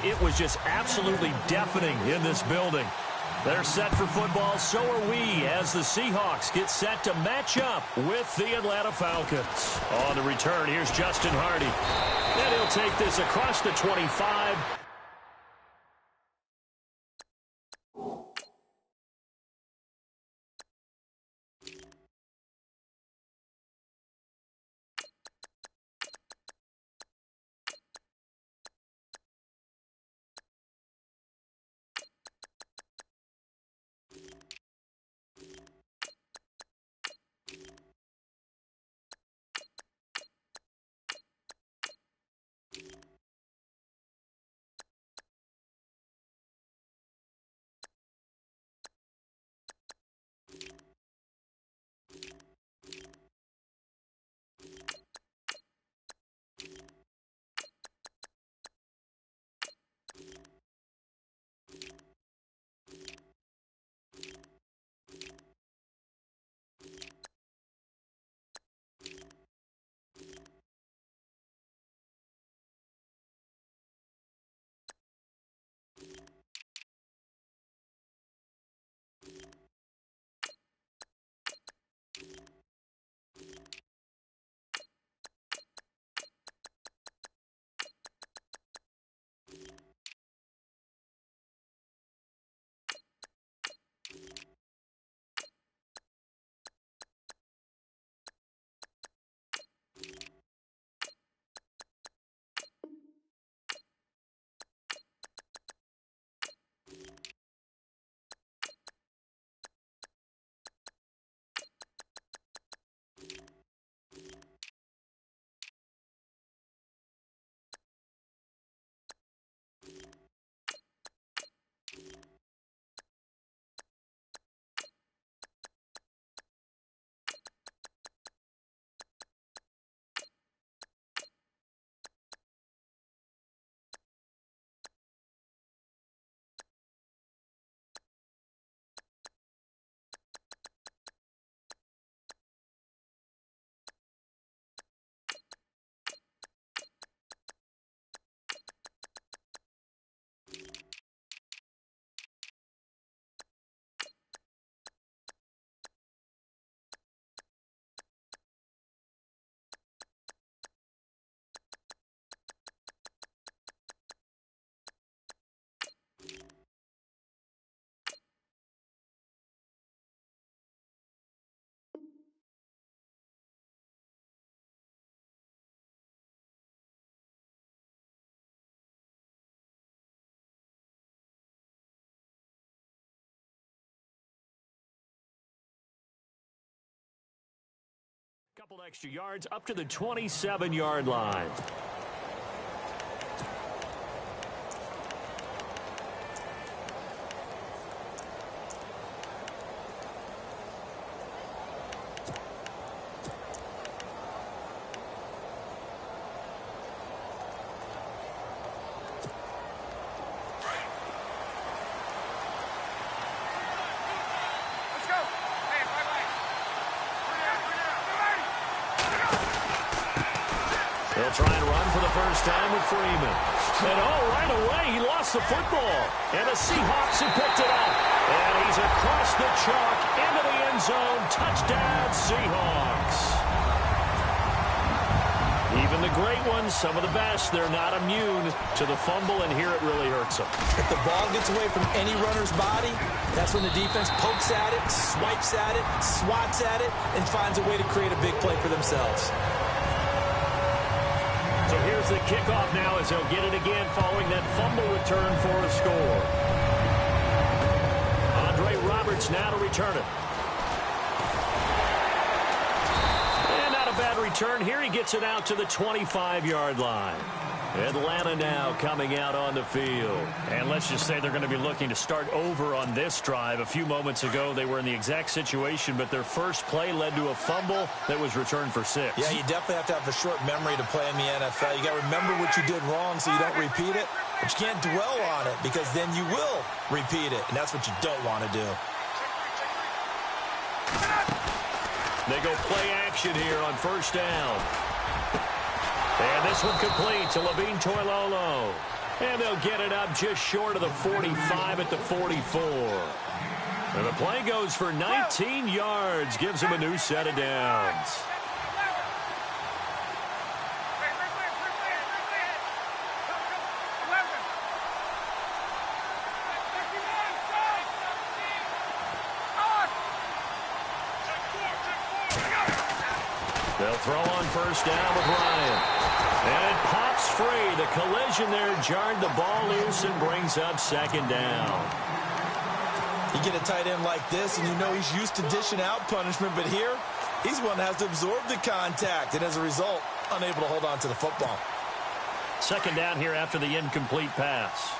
it was just absolutely deafening in this building. They're set for football, so are we, as the Seahawks get set to match up with the Atlanta Falcons. On the return, here's Justin Hardy. And he'll take this across the 25. Couple extra yards up to the 27-yard line. They'll try and run for the first time with Freeman. And right away, he lost the football. And the Seahawks have picked it up. And he's across the chalk into the end zone. Touchdown, Seahawks. Even the great ones, some of the best, they're not immune to the fumble, and here it really hurts them. If the ball gets away from any runner's body, that's when the defense pokes at it, swipes at it, swats at it, and finds a way to create a big play for themselves. So here's the kickoff now as they'll get it again following that fumble return for a score. Andre Roberts now to return it. And not a bad return. Here he gets it out to the 25-yard line. Atlanta now coming out on the field. And let's just say they're going to be looking to start over on this drive. A few moments ago, they were in the exact situation, but their first play led to a fumble that was returned for 6. Yeah, you definitely have to have a short memory to play in the NFL. You got to remember what you did wrong so you don't repeat it, but you can't dwell on it because then you will repeat it, and that's what you don't want to do. They go play action here on first down. And this one complete to Levine Toilolo. And they'll get it up just short of the 45 at the 44. And the play goes for 19 yards, gives him a new set of downs. They'll throw on first down with Ryan. And it pops free. The collision there jarred the ball loose and brings up second down. You get a tight end like this, and you know he's used to dishing out punishment, but here, he's one that has to absorb the contact, and as a result, unable to hold on to the football. Second down here after the incomplete pass.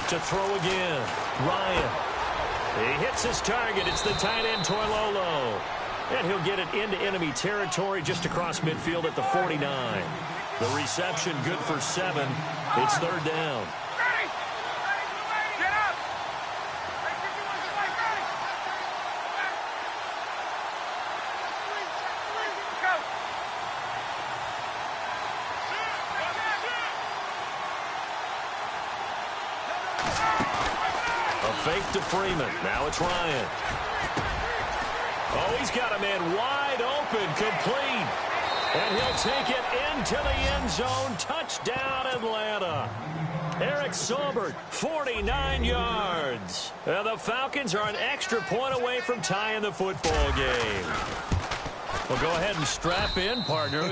To throw again, Ryan. He hits his target. It's the tight end, Toilolo. And he'll get it into enemy territory just across midfield at the 49. The reception good for 7. It's third down. Fake to Freeman. Now it's Ryan. Oh, he's got a man wide open, complete. And he'll take it into the end zone. Touchdown, Atlanta. Eric Saubert, 49 yards. And the Falcons are an extra point away from tying the football game. Well, go ahead and strap in, partner.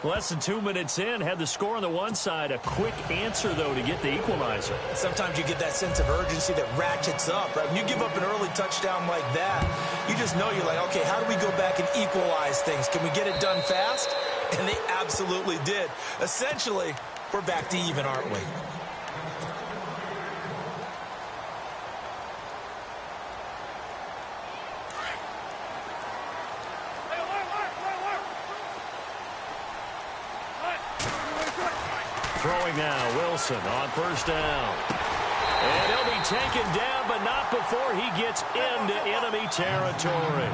Less than 2 minutes in, had the score on the one side. A quick answer, though, to get the equalizer. Sometimes you get that sense of urgency that ratchets up, right? When you give up an early touchdown like that, you just know you're like, okay, how do we go back and equalize things? Can we get it done fast? And they absolutely did. Essentially, we're back to even, aren't we? Throwing now, Wilson on first down. And he'll be taken down, but not before he gets into enemy territory.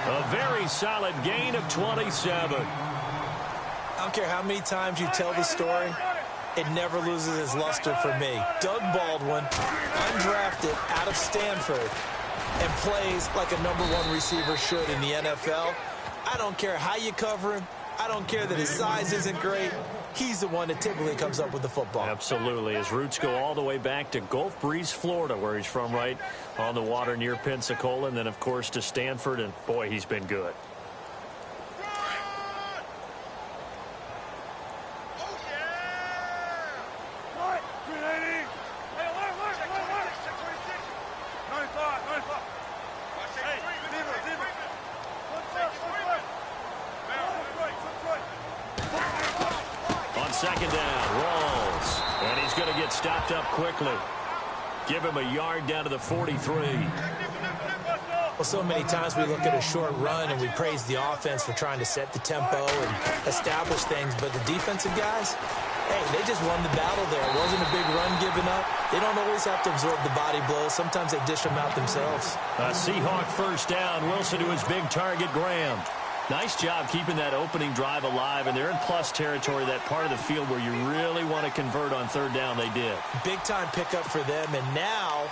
A very solid gain of 27. I don't care how many times you tell the story, it never loses its luster for me. Doug Baldwin, undrafted out of Stanford, and plays like a #1 receiver should in the NFL. I don't care how you cover him. I don't care that his size isn't great. He's the one that typically comes up with the football. Absolutely. His roots go all the way back to Gulf Breeze, Florida, where he's from, right on the water near Pensacola, and then, of course, to Stanford, and, boy, he's been good. Second down, rolls, and he's going to get stopped up quickly. Give him a yard down to the 43. Well, so many times we look at a short run and we praise the offense for trying to set the tempo and establish things, but the defensive guys, hey, they just won the battle there. It wasn't a big run given up. They don't always have to absorb the body blows. Sometimes they dish them out themselves. Seahawk first down. Wilson to his big target, Graham. Nice job keeping that opening drive alive, and they're in plus territory, that part of the field where you really want to convert on third down. They did. Big-time pickup for them, and now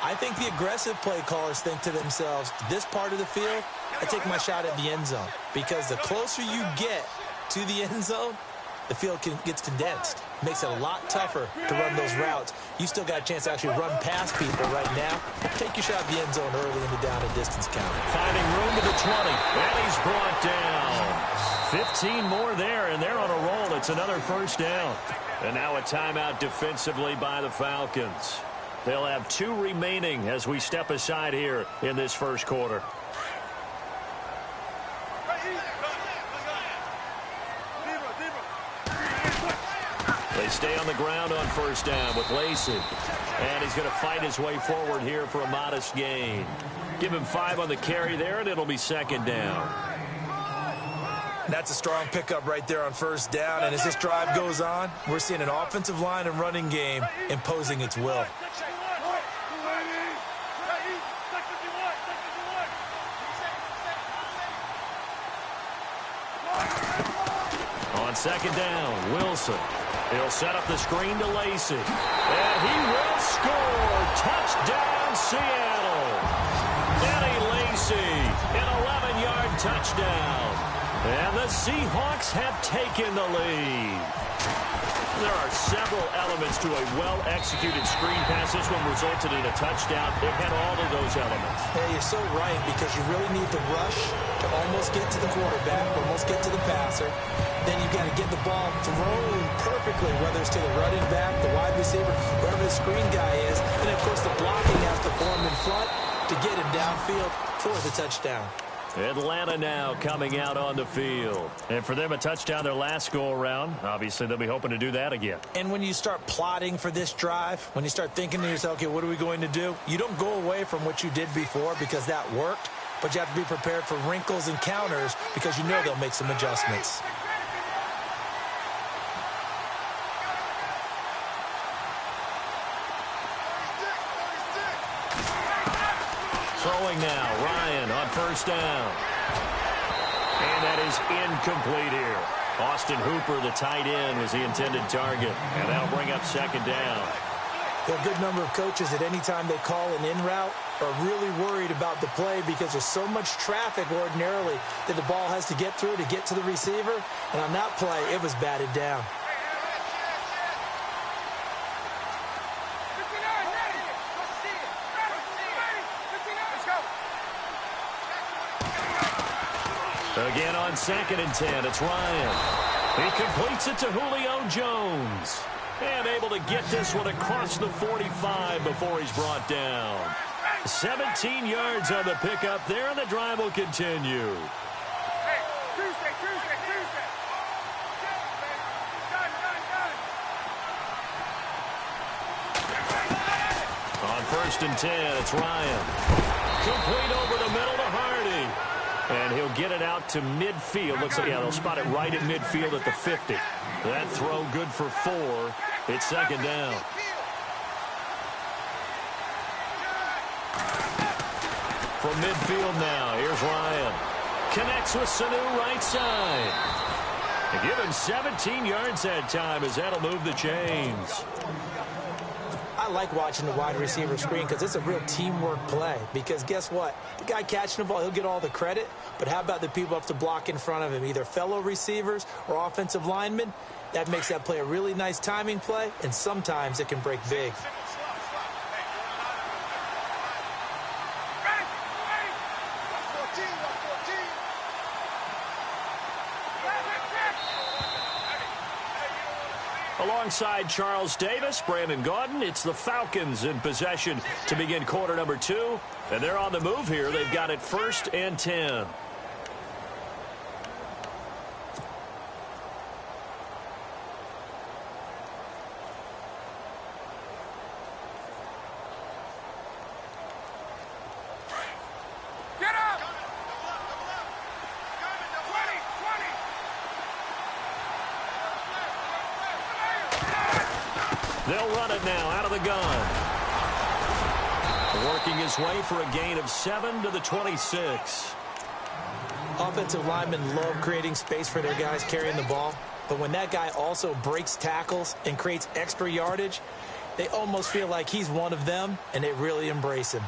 I think the aggressive play callers think to themselves, this part of the field, I take my shot at the end zone, because the closer you get to the end zone, the field gets condensed. Makes it a lot tougher to run those routes. You still got a chance to actually run past people right now. Take your shot at the end zone early in the down and distance count. Finding room to the 20. And he's brought down. 15 more there, and they're on a roll. It's another first down. And now a timeout defensively by the Falcons. They'll have 2 remaining as we step aside here in this first quarter. They stay on the ground on first down with Lacey. And he's going to fight his way forward here for a modest gain. Give him 5 on the carry there, and it'll be second down. That's a strong pickup right there on first down. And as this drive goes on, we're seeing an offensive line and running game imposing its will. On second down, Wilson. He'll set up the screen to Lacey. And he will score. Touchdown, Seattle. Eddie Lacy, an 11-yard touchdown. And the Seahawks have taken the lead. There are several elements to a well-executed screen pass. This one resulted in a touchdown. It had all of those elements. Yeah, you're so right, because you really need the rush to almost get to the quarterback, almost get to the passer. Then you've got to get the ball thrown perfectly, whether it's to the running back, the wide receiver, wherever the screen guy is. And, of course, the blocking has to form in front to get him downfield for the touchdown. Atlanta now coming out on the field. And for them, a touchdown their last go-around. Obviously, they'll be hoping to do that again. And when you start plotting for this drive, when you start thinking to yourself, okay, what are we going to do? You don't go away from what you did before because that worked, but you have to be prepared for wrinkles and counters because you know they'll make some adjustments. Throwing now, Ryan on first down. And that is incomplete here. Austin Hooper, the tight end, was the intended target. And that'll bring up second down. There are a good number of coaches that any time they call an in route are really worried about the play because there's so much traffic ordinarily that the ball has to get through to get to the receiver. And on that play, it was batted down. Again on 2nd and 10, it's Ryan. He completes it to Julio Jones. And able to get this one across the 45 before he's brought down. 17 yards on the pickup there, and the drive will continue. On 1st and 10, it's Ryan. Complete over the middle to Hardy. And he'll get it out to midfield. Looks like, yeah, they'll spot it right at midfield at the 50. That throw good for 4. It's second down. From midfield now, here's Ryan. Connects with Sanu right side. And give him 17 yards that time as that'll move the chains. I like watching the wide receiver screen because it's a real teamwork play. Because guess what? The guy catching the ball, he'll get all the credit. But how about the people up to block in front of him, either fellow receivers or offensive linemen? That makes that play a really nice timing play, and sometimes it can break big. Alongside Charles Davis, Brandon Gaudin, it's the Falcons in possession to begin quarter number 2. And they're on the move here. They've got it 1st and 10. They'll run it now out of the gun. Working his way for a gain of 7 to the 26. Offensive linemen love creating space for their guys carrying the ball. But when that guy also breaks tackles and creates extra yardage, they almost feel like he's one of them, and they really embrace him.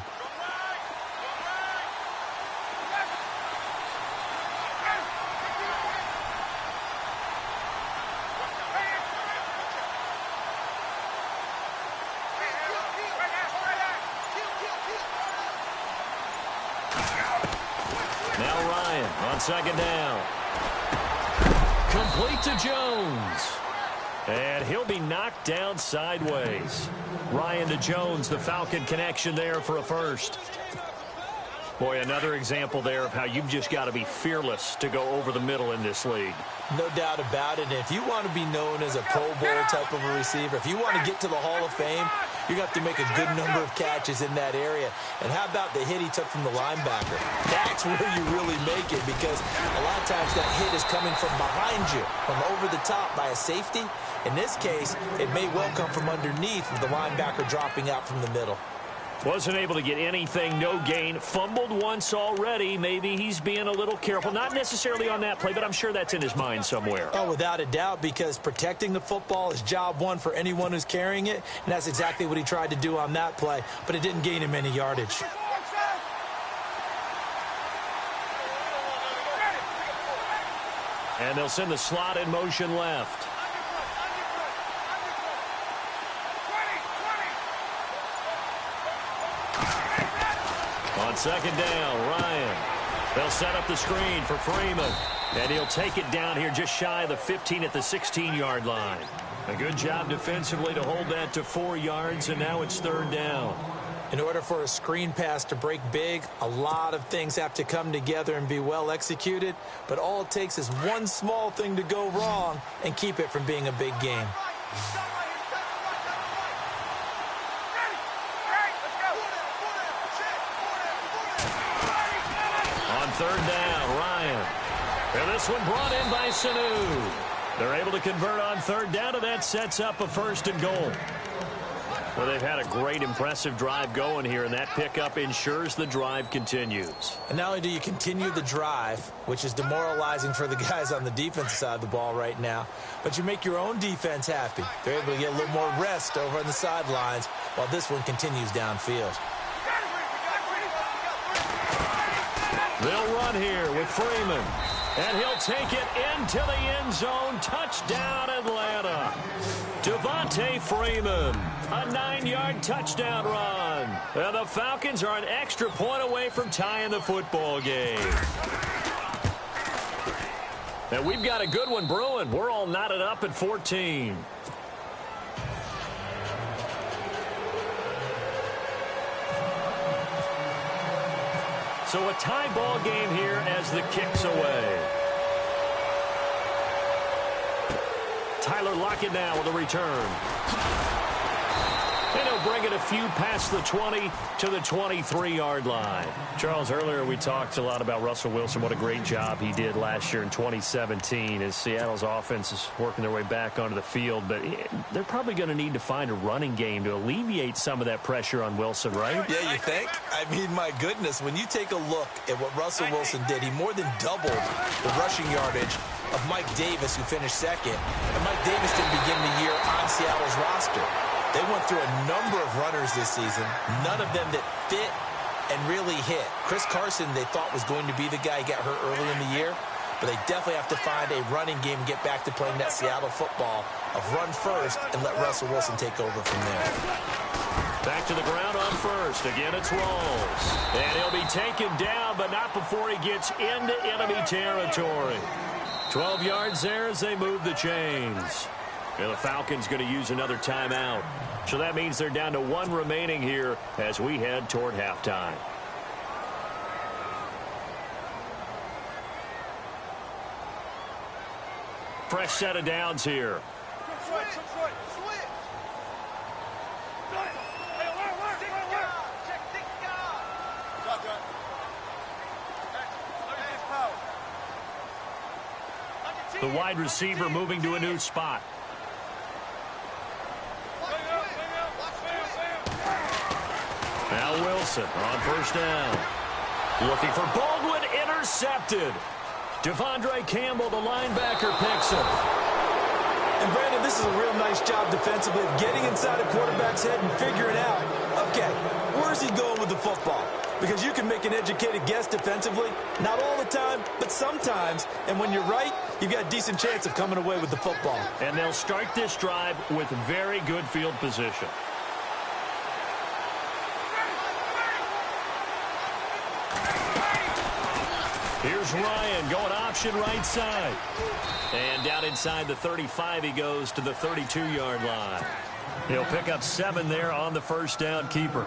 Second down. Complete to Jones. And he'll be knocked down sideways. Ryan to Jones, the Falcon connection there for a first. Boy, another example there of how you've just got to be fearless to go over the middle in this league. No doubt about it. And if you want to be known as a Pro Bowl type of a receiver, if you want to get to the Hall of Fame, you're going to have to make a good number of catches in that area. And how about the hit he took from the linebacker? That's where you really make it, because a lot of times that hit is coming from behind you, from over the top by a safety. In this case, it may well come from underneath with the linebacker dropping out from the middle. Wasn't able to get anything, no gain. Fumbled once already. Maybe he's being a little careful. Not necessarily on that play, but I'm sure that's in his mind somewhere. Oh, without a doubt, because protecting the football is job one for anyone who's carrying it, and that's exactly what he tried to do on that play, but it didn't gain him any yardage. And they'll send the slot in motion left. On second down, Ryan. They'll set up the screen for Freeman. And he'll take it down here just shy of the 15 at the 16-yard line. A good job defensively to hold that to 4 yards, and now it's third down. In order for a screen pass to break big, a lot of things have to come together and be well executed. But all it takes is one small thing to go wrong and keep it from being a big game. Third down, Ryan. And this one brought in by Sanu. They're able to convert on third down, and that sets up a first and goal. Well, they've had a great, impressive drive going here, and that pickup ensures the drive continues. And not only do you continue the drive, which is demoralizing for the guys on the defensive side of the ball right now, but you make your own defense happy. They're able to get a little more rest over on the sidelines while this one continues downfield. They'll run here with Freeman, and he'll take it into the end zone. Touchdown, Atlanta. Devontae Freeman, a 9-yard touchdown run. And the Falcons are an extra point away from tying the football game. And we've got a good one brewing. We're all knotted up at 14. So a tie ball game here as the kick's away. Tyler Lockett now with a return. And he'll bring it a few past the 20 to the 23-yard line. Charles, earlier we talked a lot about Russell Wilson, what a great job he did last year in 2017 as Seattle's offense is working their way back onto the field. But they're probably going to need to find a running game to alleviate some of that pressure on Wilson, right? Yeah, you think? I mean, my goodness, when you take a look at what Russell Wilson did, he more than doubled the rushing yardage of Mike Davis, who finished second. And Mike Davis didn't begin the year on Seattle's roster. They went through a number of runners this season, none of them that fit and really hit. Chris Carson, they thought, was going to be the guy who got hurt early in the year, but they definitely have to find a running game and get back to playing that Seattle football of run first and let Russell Wilson take over from there. Back to the ground on first. Again, it's Rawls. And he'll be taken down, but not before he gets into enemy territory. 12 yards there as they move the chains. And the Falcons going to use another timeout. So that means they're down to 1 remaining here as we head toward halftime. Fresh set of downs here. The wide receiver moving to a new spot. Now Wilson on first down. Looking for Baldwin, intercepted. Devondre Campbell, the linebacker, picks him. And Brandon, this is a real nice job defensively of getting inside a quarterback's head and figuring out, okay, where's he going with the football? Because you can make an educated guess defensively, not all the time, but sometimes. And when you're right, you've got a decent chance of coming away with the football. And they'll start this drive with very good field position. Here's Ryan going option right side. And down inside the 35 he goes to the 32-yard line. He'll pick up 7 there on the first down keeper.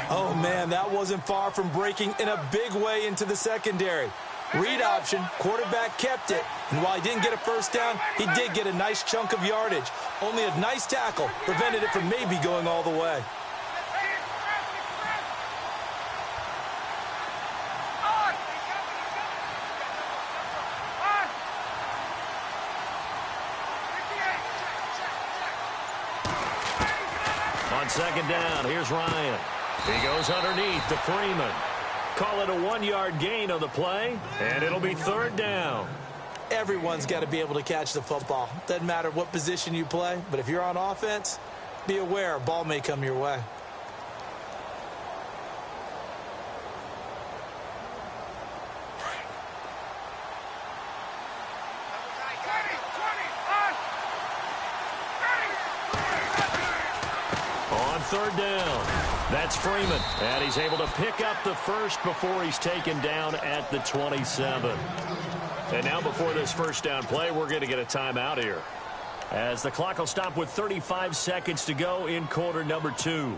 Oh, man, that wasn't far from breaking in a big way into the secondary. Read option, quarterback kept it, and while he didn't get a first down, he did get a nice chunk of yardage. Only a nice tackle prevented it from maybe going all the way. On second down, here's Ryan. He goes underneath to Freeman. Call it a 1-yard gain on the play, and it'll be third down. Everyone's got to be able to catch the football. Doesn't matter what position you play, but if you're on offense, be aware a ball may come your way. On third down, that's Freeman, and he's able to pick up the first before he's taken down at the 27. And now before this first down play, we're going to get a timeout here, as the clock will stop with 35 seconds to go in quarter number 2.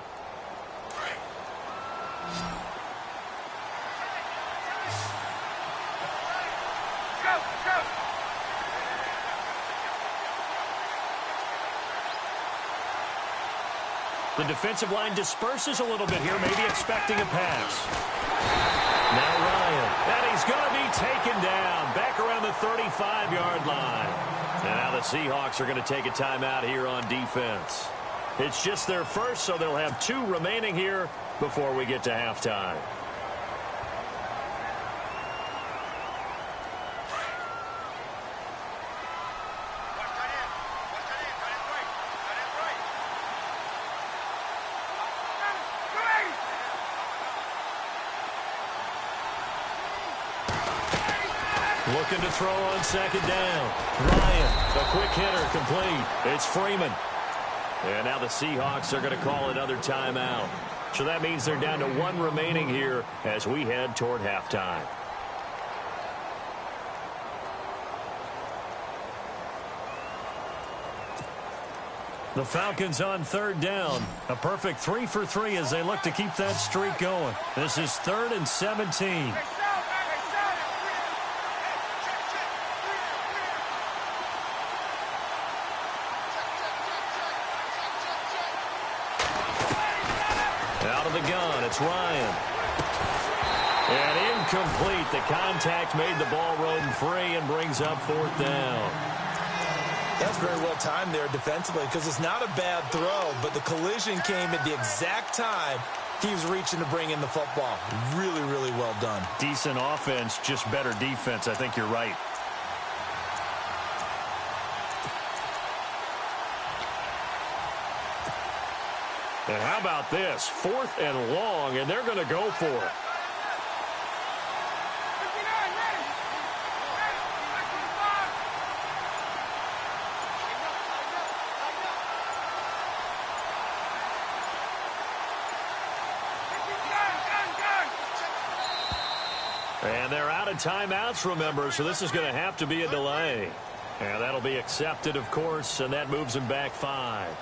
The defensive line disperses a little bit here, maybe expecting a pass. Now Ryan, and he's going to be taken down back around the 35-yard line. And now the Seahawks are going to take a timeout here on defense. It's just their first, so they'll have 2 remaining here before we get to halftime. Looking to throw on second down. Ryan, a quick hitter, complete. It's Freeman. And now the Seahawks are going to call another timeout. So that means they're down to 1 remaining here as we head toward halftime. The Falcons on third down. A perfect 3 for 3 as they look to keep that streak going. This is 3rd and 17. Out of the gun, it's Ryan. And incomplete. The contact made the ball roam free and brings up 4th down. That's very well timed there defensively, because it's not a bad throw, but the collision came at the exact time he was reaching to bring in the football. Really, really well done. Decent offense, just better defense. I think you're right. And how about this? 4th and long, and they're going to go for it. And they're out of timeouts, remember, so this is going to have to be a delay. And that'll be accepted, of course, and that moves them back 5.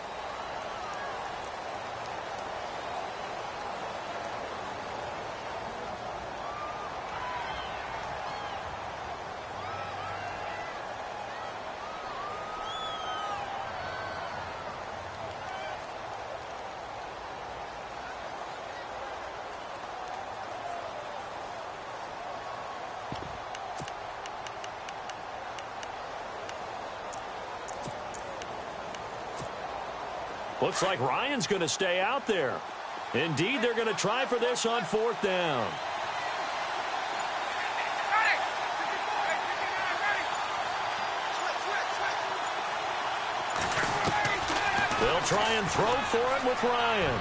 Looks like Ryan's going to stay out there. Indeed, they're going to try for this on 4th down. They'll try and throw for it with Ryan.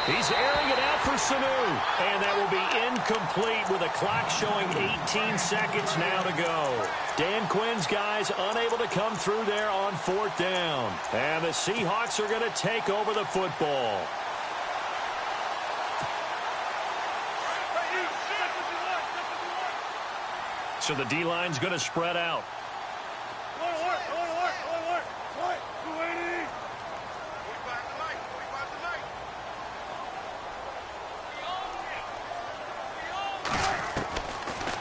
He's airing it out for Sanu. And that will be incomplete with a clock showing 18 seconds now to go. Dan Quinn's guys unable to come through there on 4th down. And the Seahawks are going to take over the football. So the D-line's going to spread out.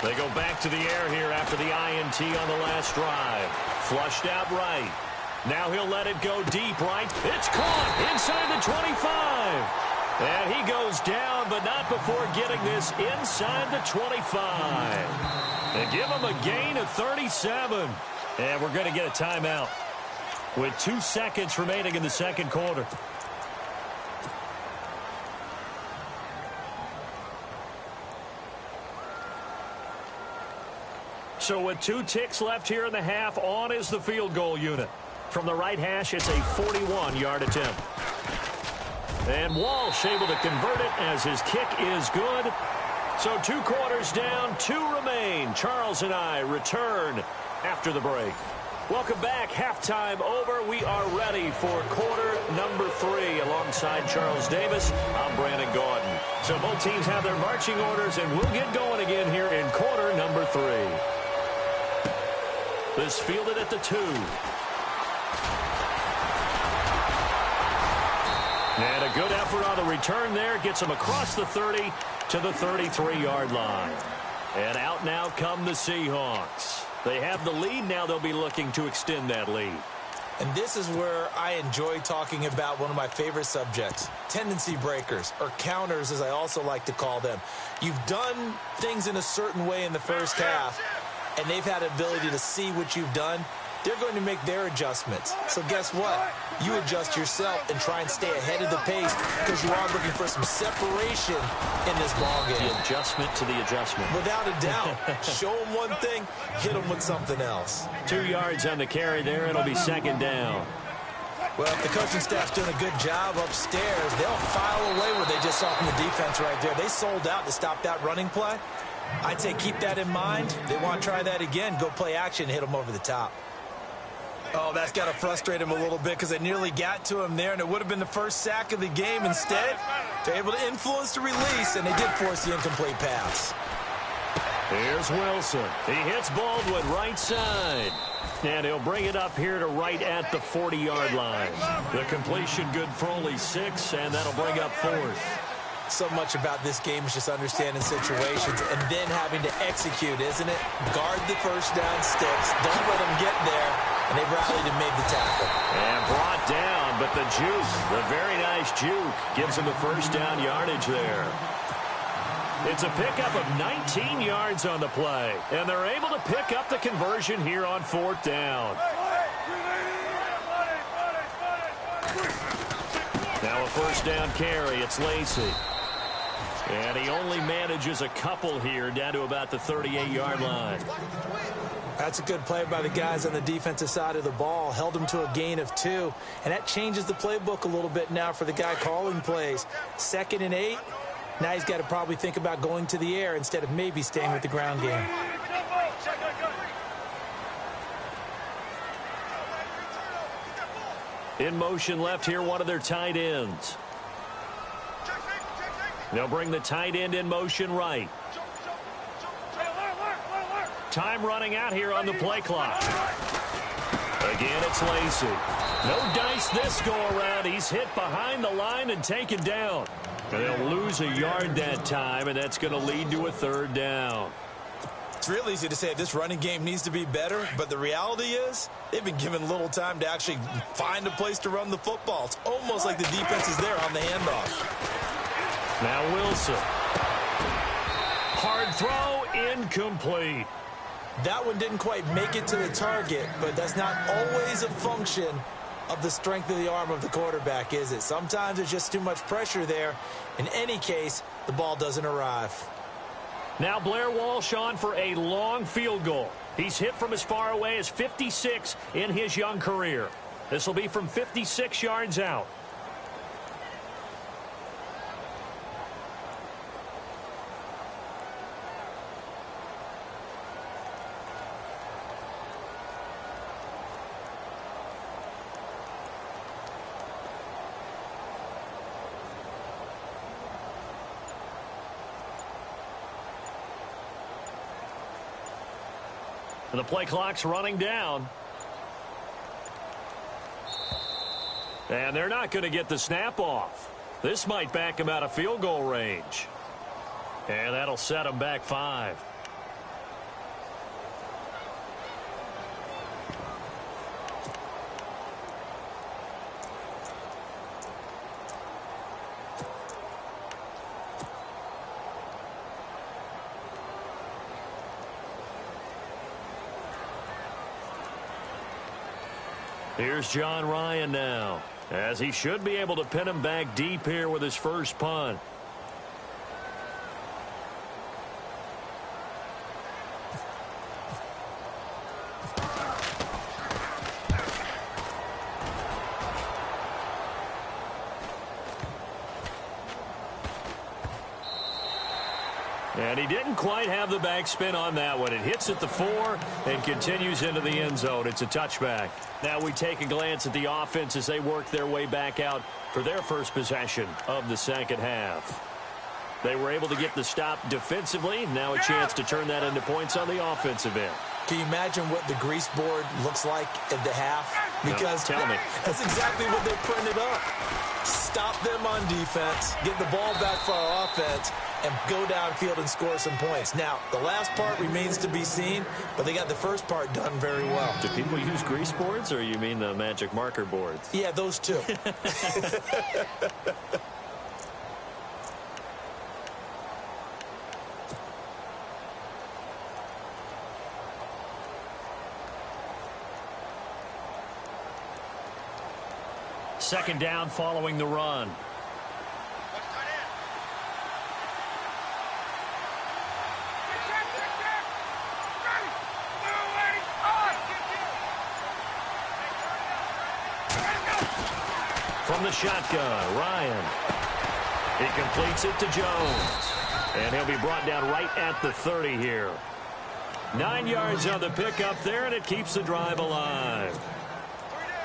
They go back to the air here after the INT on the last drive. Flushed out right. Now he'll let it go deep right. It's caught inside the 25. And he goes down, but not before getting this inside the 25. They give him a gain of 37. And we're going to get a timeout with 2 seconds remaining in the second quarter. So with 2 ticks left here in the half, on is the field goal unit. From the right hash, it's a 41-yard attempt. And Walsh able to convert it as his kick is good. So 2 quarters down, 2 remain. Charles and I return after the break. Welcome back. Halftime over. We are ready for quarter number 3. Alongside Charles Davis, I'm Brandon Gaudin. So both teams have their marching orders, and we'll get going again here in quarter number 3. This fielded at the 2. And a good effort on the return there. Gets him across the 30 to the 33-yard line. And out now come the Seahawks. They have the lead. Now they'll be looking to extend that lead. And this is where I enjoy talking about one of my favorite subjects, tendency breakers, or counters as I also like to call them. You've done things in a certain way in the first half, and they've had the ability to see what you've done. They're going to make their adjustments. So guess what? You adjust yourself and try and stay ahead of the pace because you are looking for some separation in this ball game. The adjustment to the adjustment. Without a doubt. Show them one thing, hit them with something else. 2 yards on the carry there. It'll be second down. Well, if the coaching staff's doing a good job upstairs, they'll file away what they just saw from the defense right there. They sold out to stop that running play. I'd say keep that in mind. They want to try that again. Go play action, hit them over the top. Oh, that's got to frustrate him a little bit because they nearly got to him there, and it would have been the first sack of the game. Instead, they're able to influence the release, and they did force the incomplete pass. Here's Wilson. He hits Baldwin right side. And he'll bring it up here to right at the 40-yard line. The completion good for only 6, and that'll bring up 4th. So much about this game is just understanding situations and then having to execute, isn't it? Guard the first down sticks. Don't let them get there. And they rallied and made the tackle. And brought down, but the juke, the very nice juke, gives him the first down yardage there. It's a pickup of 19 yards on the play. And they're able to pick up the conversion here on 4th down. Now a first down carry. It's Lacy. And he only manages a couple here down to about the 38-yard line. That's a good play by the guys on the defensive side of the ball. Held him to a gain of 2. And that changes the playbook a little bit now for the guy calling plays. 2nd and 8. Now he's got to probably think about going to the air instead of maybe staying with the ground game. In motion left here, one of their tight ends. They'll bring the tight end in motion right. Time running out here on the play clock. Again, it's Lacy. No dice this go around. He's hit behind the line and taken down. They'll lose a yard that time, and that's going to lead to a 3rd down. It's real easy to say this running game needs to be better, but the reality is they've been given little time to actually find a place to run the football. It's almost like the defense is there on the handoff. Now Wilson. Hard throw, incomplete. That one didn't quite make it to the target, but that's not always a function of the strength of the arm of the quarterback, is it? Sometimes there's just too much pressure there. In any case, the ball doesn't arrive. Now Blair Walsh on for a long field goal. He's hit from as far away as 56 in his young career. This will be from 56 yards out. And the play clock's running down. And they're not going to get the snap off. This might back them out of field goal range. And that'll set them back 5. Here's John Ryan now, as he should be able to pin him back deep here with his first punt. And he didn't quite have the backspin on that one. It hits at the 4 and continues into the end zone. It's a touchback. Now we take a glance at the offense as they work their way back out for their first possession of the second half. They were able to get the stop defensively. Now a chance to turn that into points on the offensive end. Can you imagine what the grease board looks like at the half? Because no, tell me. That's exactly what they're printed up. Stop them on defense, get the ball back for our offense, and go downfield and score some points. Now, the last part remains to be seen, but they got the first part done very well. Do people use grease boards, or you mean the magic marker boards? Yeah, those two. Second down following the run. From the shotgun, Ryan. He completes it to Jones. And he'll be brought down right at the 30 here. 9 yards on the pickup there, and it keeps the drive alive.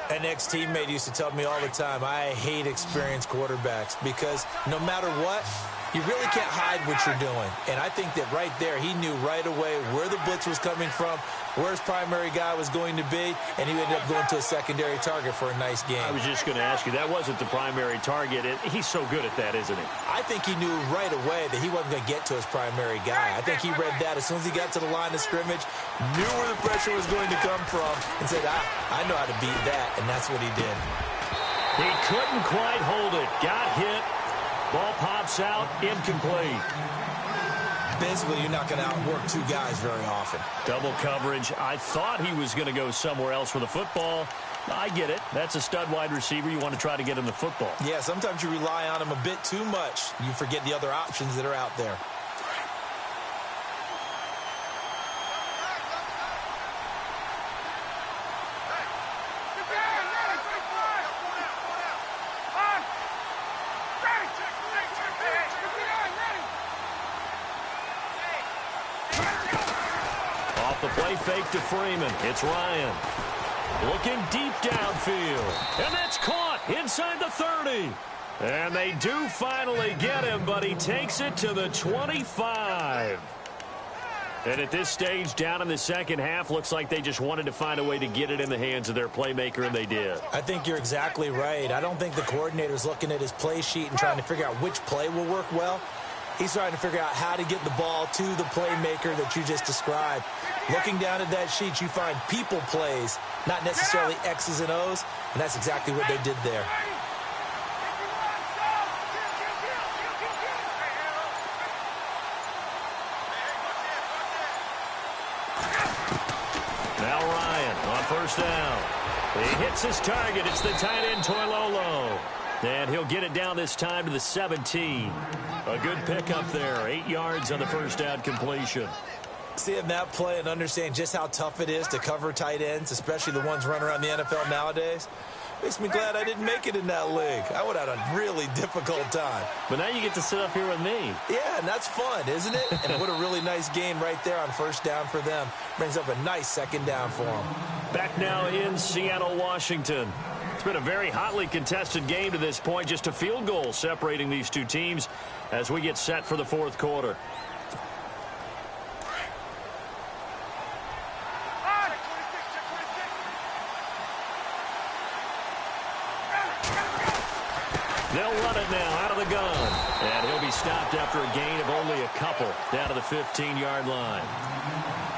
An ex-teammate used to tell me all the time, I hate experienced quarterbacks because no matter what, you really can't hide what you're doing. And I think that right there, he knew right away where the blitz was coming from, where his primary guy was going to be, and he ended up going to a secondary target for a nice game. I was just going to ask you, that wasn't the primary target. He's so good at that, isn't he? I think he knew right away that he wasn't going to get to his primary guy. I think he read that as soon as he got to the line of scrimmage, knew where the pressure was going to come from, and said, I know how to beat that, and that's what he did. He couldn't quite hold it. Got hit. Ball pops out, incomplete. Basically, you're not going to outwork two guys very often. Double coverage. I thought he was going to go somewhere else for the football. I get it. That's a stud wide receiver. You want to try to get him the football. Yeah, sometimes you rely on him a bit too much. You forget the other options that are out there. Off the play fake to Freeman. It's Ryan. Looking deep downfield. And that's caught inside the 30. And they do finally get him, but he takes it to the 25. And at this stage, down in the second half, looks like they just wanted to find a way to get it in the hands of their playmaker, and they did. I think you're exactly right. I don't think the coordinator's looking at his play sheet and trying to figure out which play will work well. He's trying to figure out how to get the ball to the playmaker that you just described. Looking down at that sheet, you find people plays, not necessarily X's and O's, and that's exactly what they did there. Now Ryan on first down. He hits his target. It's the tight end, Toilolo. And he'll get it down this time to the 17. A good pickup there. 8 yards on the first down completion. Seeing that play and understand just how tough it is to cover tight ends, especially the ones running around the NFL nowadays, makes me glad I didn't make it in that league. I would have had a really difficult time. But now you get to sit up here with me. Yeah, and that's fun, isn't it? And what a really nice game right there on first down for them. Brings up a nice second down for them. Back now in Seattle, Washington. It's been a very hotly contested game to this point. Just a field goal separating these two teams as we get set for the fourth quarter. They'll run it now out of the gun. And he'll be stopped after a gain of only a couple down to the 15-yard line.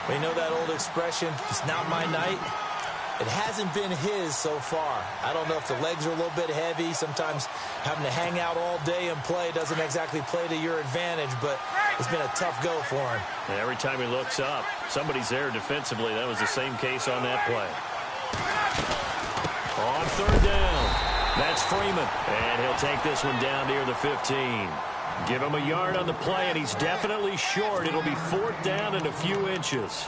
We know that old expression, it's not my night. It hasn't been his so far. I don't know if the legs are a little bit heavy. Sometimes having to hang out all day and play doesn't exactly play to your advantage, but it's been a tough go for him. And every time he looks up, somebody's there defensively. That was the same case on that play. On third down, that's Freeman, and he'll take this one down near the 15. Give him a yard on the play, and he's definitely short. It'll be fourth down and a few inches.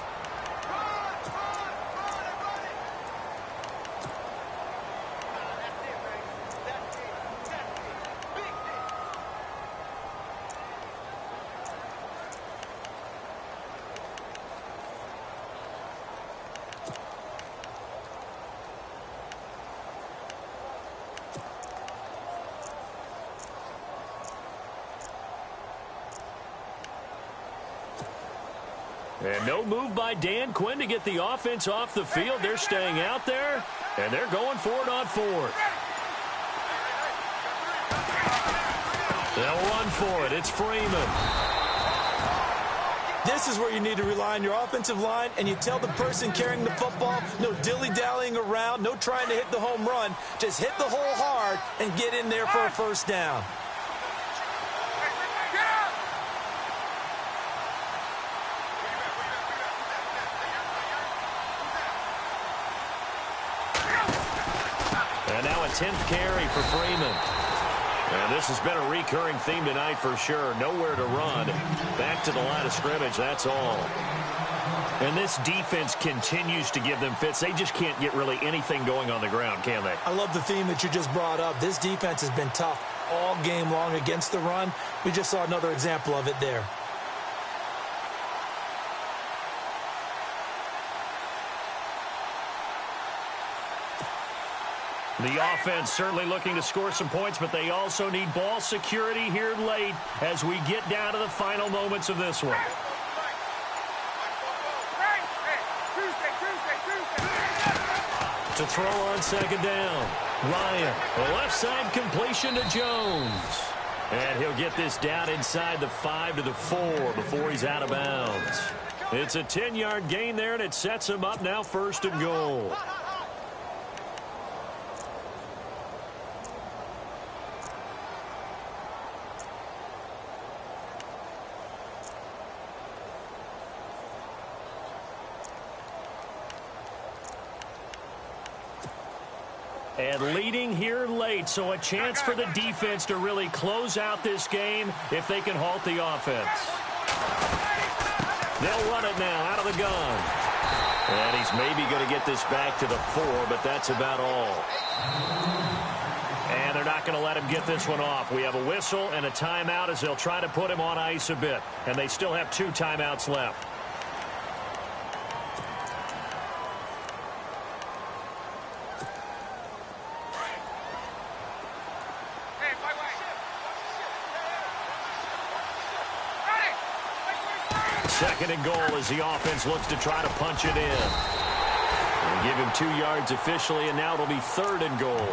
And no move by Dan Quinn to get the offense off the field. They're staying out there, and they're going for it on fourth. They'll run for it. It's Freeman. This is where you need to rely on your offensive line, and you tell the person carrying the football, no dilly-dallying around, no trying to hit the home run. Just hit the hole hard and get in there for a first down. And now a 10th carry for Freeman. And this has been a recurring theme tonight for sure. Nowhere to run. Back to the line of scrimmage, that's all. And this defense continues to give them fits. They just can't get really anything going on the ground, can they? I love the theme that you just brought up. This defense has been tough all game long against the run. We just saw another example of it there. The offense certainly looking to score some points, but they also need ball security here late as we get down to the final moments of this one. To throw on second down, Ryan, the left side completion to Jones. And he'll get this down inside the 5 to the 4 before he's out of bounds. It's a 10-yard gain there, and it sets him up now first and goal. And leading here late, so a chance for the defense to really close out this game if they can halt the offense. They'll run it now out of the gun. And he's maybe going to get this back to the 4, but that's about all. And they're not going to let him get this one off. We have a whistle and a timeout as they'll try to put him on ice a bit. And they still have 2 timeouts left. Second and goal as the offense looks to try to punch it in. And give him 2 yards officially, and now it'll be third and goal.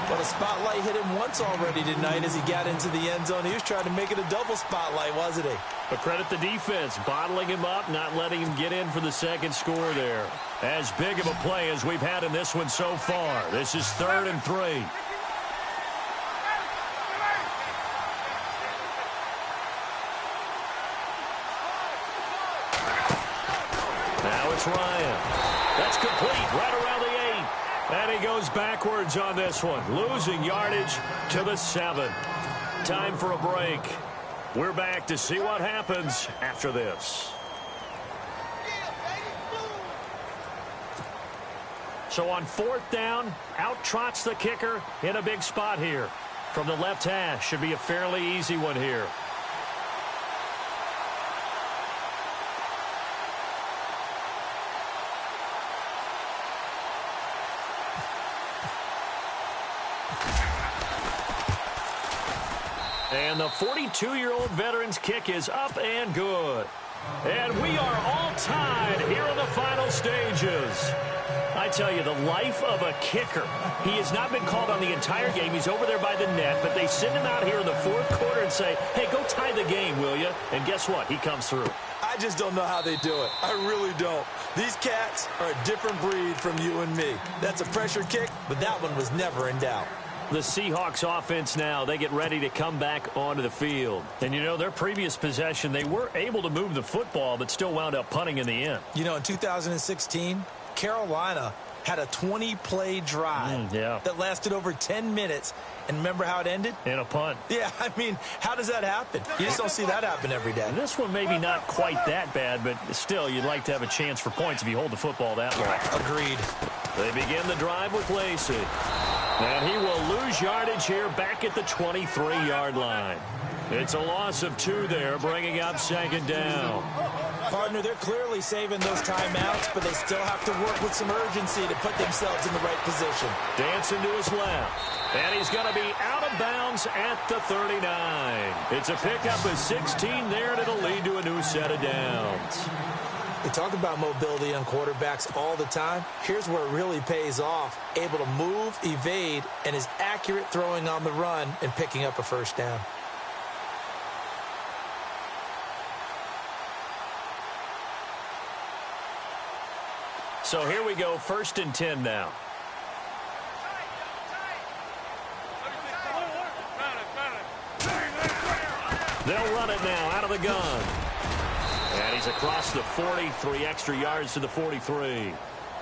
But a spotlight hit him once already tonight as he got into the end zone. He was trying to make it a double spotlight, wasn't he? But credit the defense, bottling him up, not letting him get in for the second score there. As big of a play as we've had in this one so far. This is 3rd and 3. Now it's Ryan. That's complete right around the 8. And he goes backwards on this one, losing yardage to the 7. Time for a break. We're back to see what happens after this. So on 4th down, out trots the kicker in a big spot here. From the left hash, should be a fairly easy one here. And the 42-year-old veteran's kick is up and good. And we are all tied here in the final stages. I tell you, the life of a kicker. He has not been called on the entire game. He's over there by the net, but they send him out here in the 4th quarter and say, hey, go tie the game, will you? And guess what? He comes through. I just don't know how they do it. I really don't. These cats are a different breed from you and me. That's a pressure kick, but that one was never in doubt. The Seahawks offense now, they get ready to come back onto the field. And, you know, their previous possession, they were able to move the football, but still wound up punting in the end. You know, in 2016, Carolina had a 20-play drive that lasted over 10 minutes. And remember how it ended? In a punt. Yeah, I mean, how does that happen? You just don't see that happen every day. This one maybe not quite that bad, but still, you'd like to have a chance for points if you hold the football that long. Agreed. They begin the drive with Lacey. And he will lose yardage here back at the 23-yard line. It's a loss of 2 there, bringing up second down. Partner, they're clearly saving those timeouts, but they still have to work with some urgency to put themselves in the right position. Dancing to his left. And he's going to be out of bounds at the 39. It's a pickup of 16 there, and it'll lead to a new set of downs. We talk about mobility on quarterbacks all the time. Here's where it really pays off. Able to move, evade, and is accurate throwing on the run and picking up a first down. So here we go, 1st and 10 now. They'll run it now out of the gun. And he's across the 40, 3 extra yards to the 43.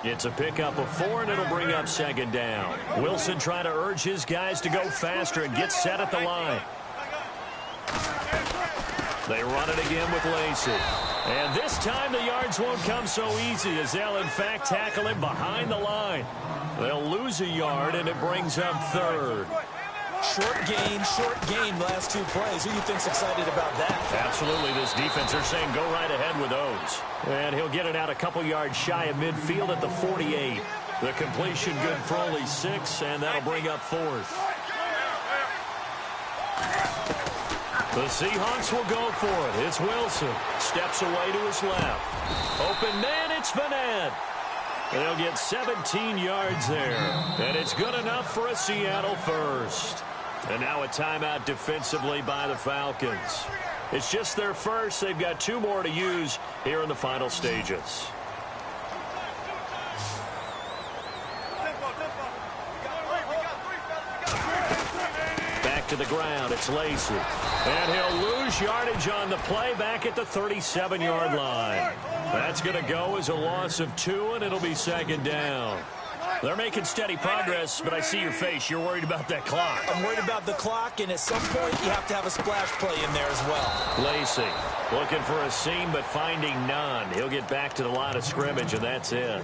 It's a pickup of 4, and it'll bring up second down. Wilson trying to urge his guys to go faster and get set at the line. They run it again with Lacey. And this time the yards won't come so easy as they'll, in fact, tackle him behind the line. They'll lose a yard, and it brings up 3rd. Short gain, last 2 plays. Who do you think's excited about that? Absolutely. This defense, they're saying go right ahead with those. And he'll get it out a couple yards shy of midfield at the 48. The completion good for only 6, and that'll bring up 4th. The Seahawks will go for it. It's Wilson. Steps away to his left. Open man, it's Vanette. They'll get 17 yards there. And it's good enough for a Seattle first. And now a timeout defensively by the Falcons. It's just their first. They've got 2 more to use here in the final stages. Back to the ground. It's Lacey. And he'll lose yardage on the play back at the 37-yard line. That's going to go as a loss of 2, and it'll be second down. They're making steady progress, but I see your face. You're worried about that clock. I'm worried about the clock, and at some point you have to have a splash play in there as well. Lacey looking for a seam, but finding none. He'll get back to the line of scrimmage, and that's it.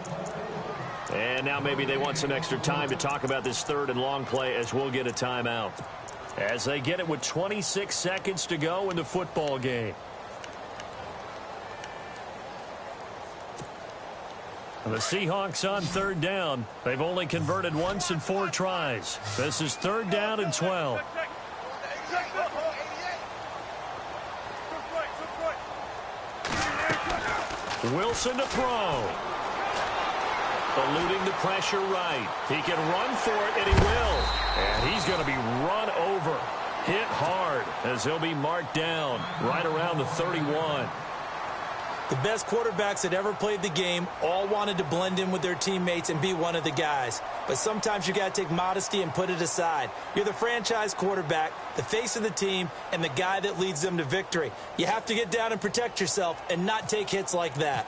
And now maybe they want some extra time to talk about this 3rd and long play as we'll get a timeout. As they get it with 26 seconds to go in the football game. The Seahawks on 3rd down. They've only converted once in 4 tries. This is 3rd down and 12. Wilson to throw. Eluding the pressure right. He can run for it, and he will. And he's going to be run over. Hit hard as he'll be marked down right around the 31. The best quarterbacks that ever played the game all wanted to blend in with their teammates and be one of the guys. But sometimes you got to take modesty and put it aside. You're the franchise quarterback, the face of the team, and the guy that leads them to victory. You have to get down and protect yourself and not take hits like that.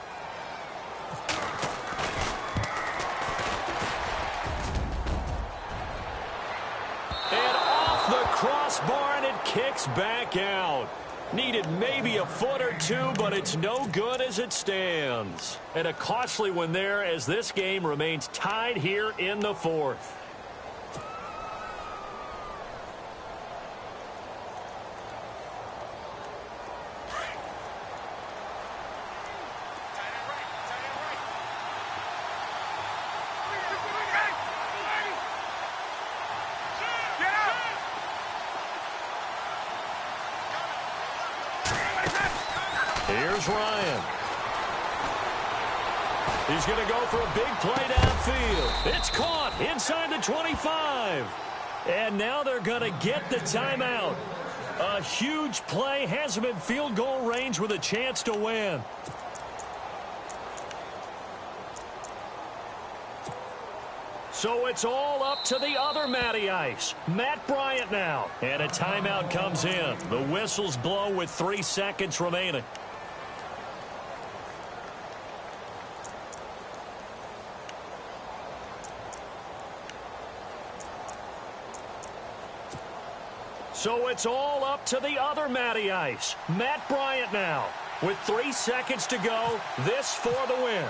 And off the crossbar, and it kicks back out. Needed maybe a foot or 2, but it's no good as it stands. And a costly one there as this game remains tied here in the 4th. Here's Ryan. He's going to go for a big play downfield. It's caught inside the 25. And now they're going to get the timeout. A huge play has him in field goal range with a chance to win. So it's all up to the other Matty Ice. Matt Bryant now. And a timeout comes in. The whistles blow with 3 seconds remaining. So it's all up to the other Matty Ice. Matt Bryant now. With 3 seconds to go, this for the win.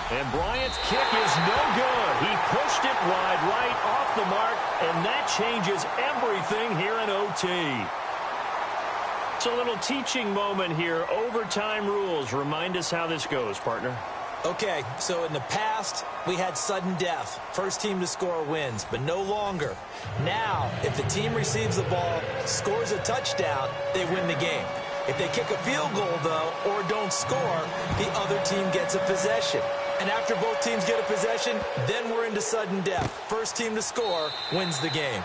And Bryant's kick is no good. He pushed it wide right off the mark, and that changes everything here in OT. It's a little teaching moment here. Overtime rules. Remind us how this goes, partner. Okay, so in the past, we had sudden death. First team to score wins, but no longer. Now, if the team receives the ball, scores a touchdown, they win the game. If they kick a field goal, though, or don't score, the other team gets a possession. And after both teams get a possession, then we're into sudden death. First team to score wins the game.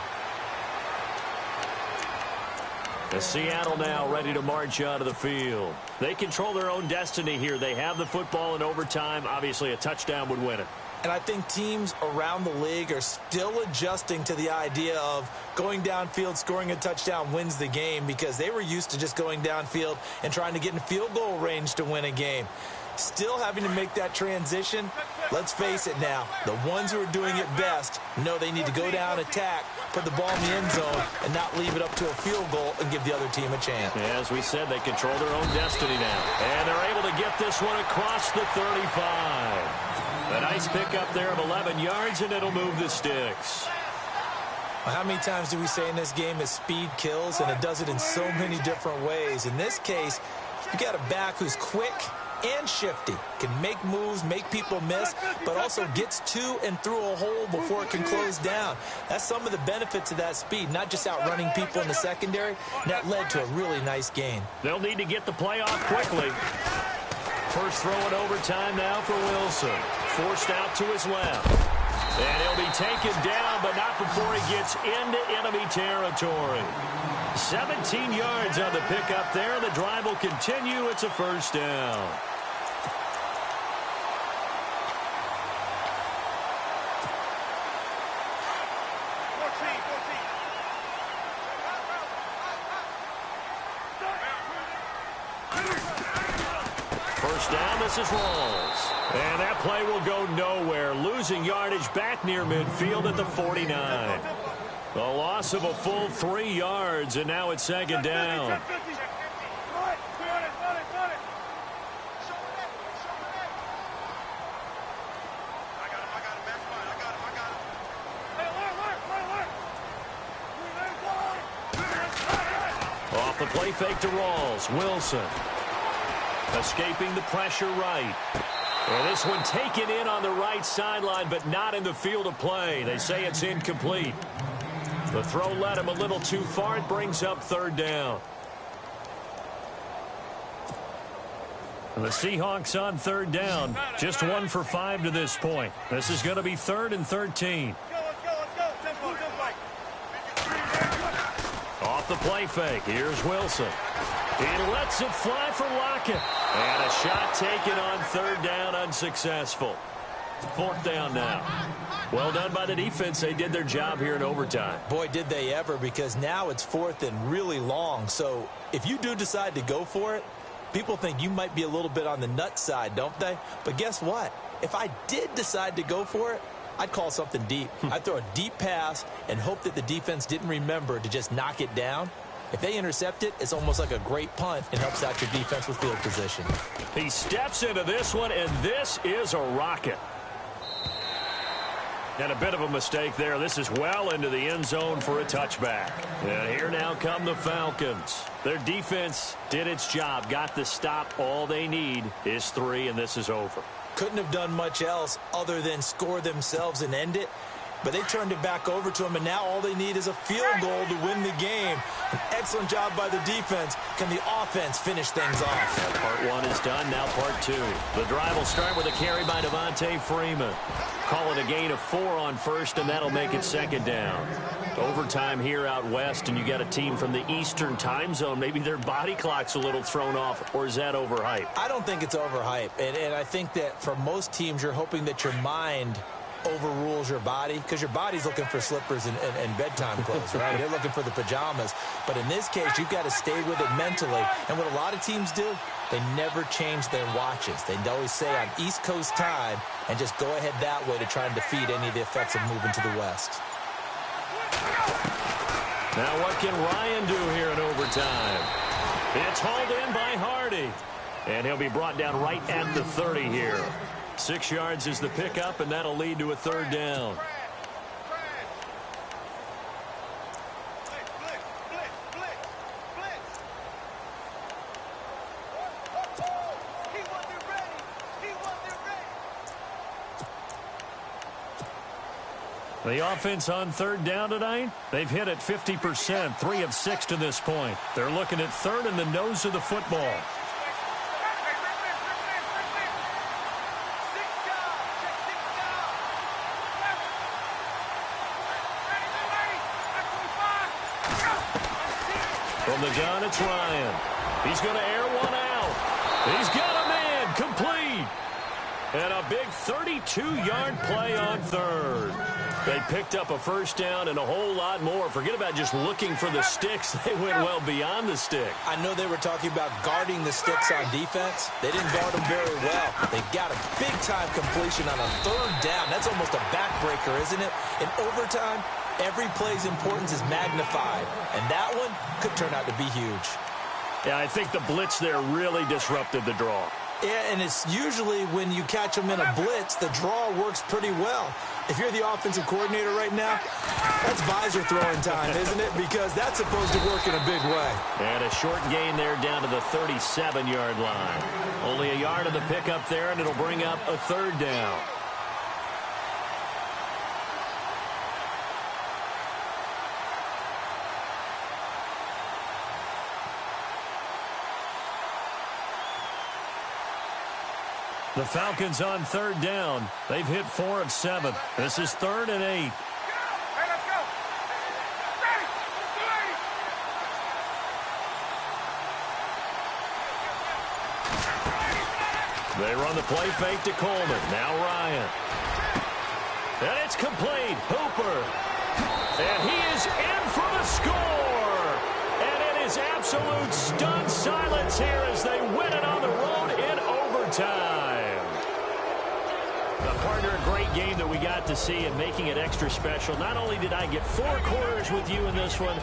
The Seattle now ready to march onto the field. They control their own destiny here. They have the football in overtime. Obviously, a touchdown would win it. And I think teams around the league are still adjusting to the idea of going downfield, scoring a touchdown wins the game, because they were used to just going downfield and trying to get in field goal range to win a game. Still having to make that transition. Let's face it now, the ones who are doing it best know they need to go down, attack, put the ball in the end zone, and not leave it up to a field goal and give the other team a chance. As we said, they control their own destiny now. And they're able to get this one across the 35. A nice pickup there of 11 yards, and it'll move the sticks. Well, how many times do we say in this game is speed kills, and it does it in so many different ways. In this case, you got a back who's quick and shifty, can make moves, make people miss, but also gets to and through a hole before it can close down. That's some of the benefits of that speed, not just outrunning people in the secondary. That led to a really nice gain. They'll need to get the play off quickly. First throw in overtime now for Wilson. Forced out to his left. And he'll be taken down, but not before he gets into enemy territory. 17 yards on the pickup there. The drive will continue. It's a first down. First down, this is Rawls. And that play will go nowhere. Losing yardage back near midfield at the 49. A loss of a full 3 yards, and now it's second down. Off the play fake to Rawls. Wilson. Escaping the pressure right. And this one taken in on the right sideline, but not in the field of play. They say it's incomplete. The throw led him a little too far. It brings up third down. And the Seahawks on third down. Just 1 for 5 to this point. This is going to be 3rd and 13. Off the play fake. Here's Wilson. He lets it fly for Lockett. And a shot taken on third down, unsuccessful. 4th down now. Well done by the defense. They did their job here in overtime. Boy, did they ever, because now it's 4th and really long. So if you do decide to go for it, people think you might be a little bit on the nut side, don't they? But guess what? If I did decide to go for it, I'd call something deep. I'd throw a deep pass and hope that the defense didn't remember to just knock it down. If they intercept it, it's almost like a great punt and helps out your defense with field position. He steps into this one, and this is a rocket. And a bit of a mistake there. This is well into the end zone for a touchback. And here now come the Falcons. Their defense did its job, got the stop. All they need is 3, and this is over. Couldn't have done much else other than score themselves and end it. But they turned it back over to them, and now all they need is a field goal to win the game. An excellent job by the defense. Can the offense finish things off? Part 1 is done, now part 2. The drive will start with a carry by Devontae Freeman. Call it a gain of 4 on first, and that'll make it second down. Overtime here out west, and you got a team from the Eastern time zone. Maybe their body clock's a little thrown off, or is that overhyped? I don't think it's overhyped, and I think that for most teams, you're hoping that your mind overrules your body, because your body's looking for slippers and bedtime clothes, right? They're looking for the pajamas. But in this case, you've got to stay with it mentally. And what a lot of teams do, they never change their watches. They always say on East Coast time and just go ahead that way to try and defeat any of the effects of moving to the West. Now what can Ryan do here in overtime? It's hauled in by Hardy. And he'll be brought down right at the 30 here. 6 yards is the pickup, and that'll lead to a third down. The offense on third down tonight, they've hit it 50%, 3 of 6 to this point. They're looking at third in the nose of the football. From the gun, it's Ryan. He's going to air one out. He's got a man, complete. And a big 32-yard play on third. They picked up a first down and a whole lot more. Forget about just looking for the sticks. They went well beyond the stick. I know they were talking about guarding the sticks on defense. They didn't guard them very well. They got a big-time completion on a third down. That's almost a backbreaker, isn't it? In overtime, every play's importance is magnified. And that one could turn out to be huge. Yeah, I think the blitz there really disrupted the draw. Yeah, and it's usually when you catch them in a blitz, the draw works pretty well. If you're the offensive coordinator right now, that's visor throwing time, isn't it? Because that's supposed to work in a big way. And a short gain there down to the 37-yard line. Only a yard of the pickup there, and it'll bring up a third down. The Falcons on third down. They've hit 4 of 7. This is 3rd and 8. They run the play fake to Coleman. Now Ryan. And it's complete. Hooper. And he is in for the score. And it is absolute stunned silence here as they win it on the road in overtime. Partner, a great game that we got to see and making it extra special. Not only did I get 4 quarters with you in this one,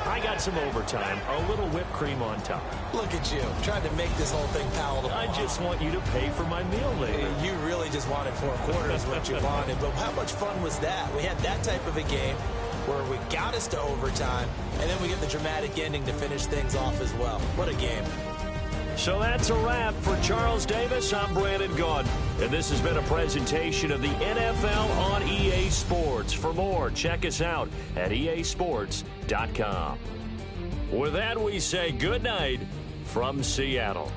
I got some overtime, a little whipped cream on top. Look at you, trying to make this whole thing palatable. I just want you to pay for my meal later. You really just wanted 4 quarters, what you wanted. But how much fun was that? We had that type of a game where we got us to overtime, and then we get the dramatic ending to finish things off as well. What a game. So that's a wrap for Charles Davis. I'm Brandon Gaudin, and this has been a presentation of the NFL on EA Sports. For more, check us out at easports.com. With that, we say good night from Seattle.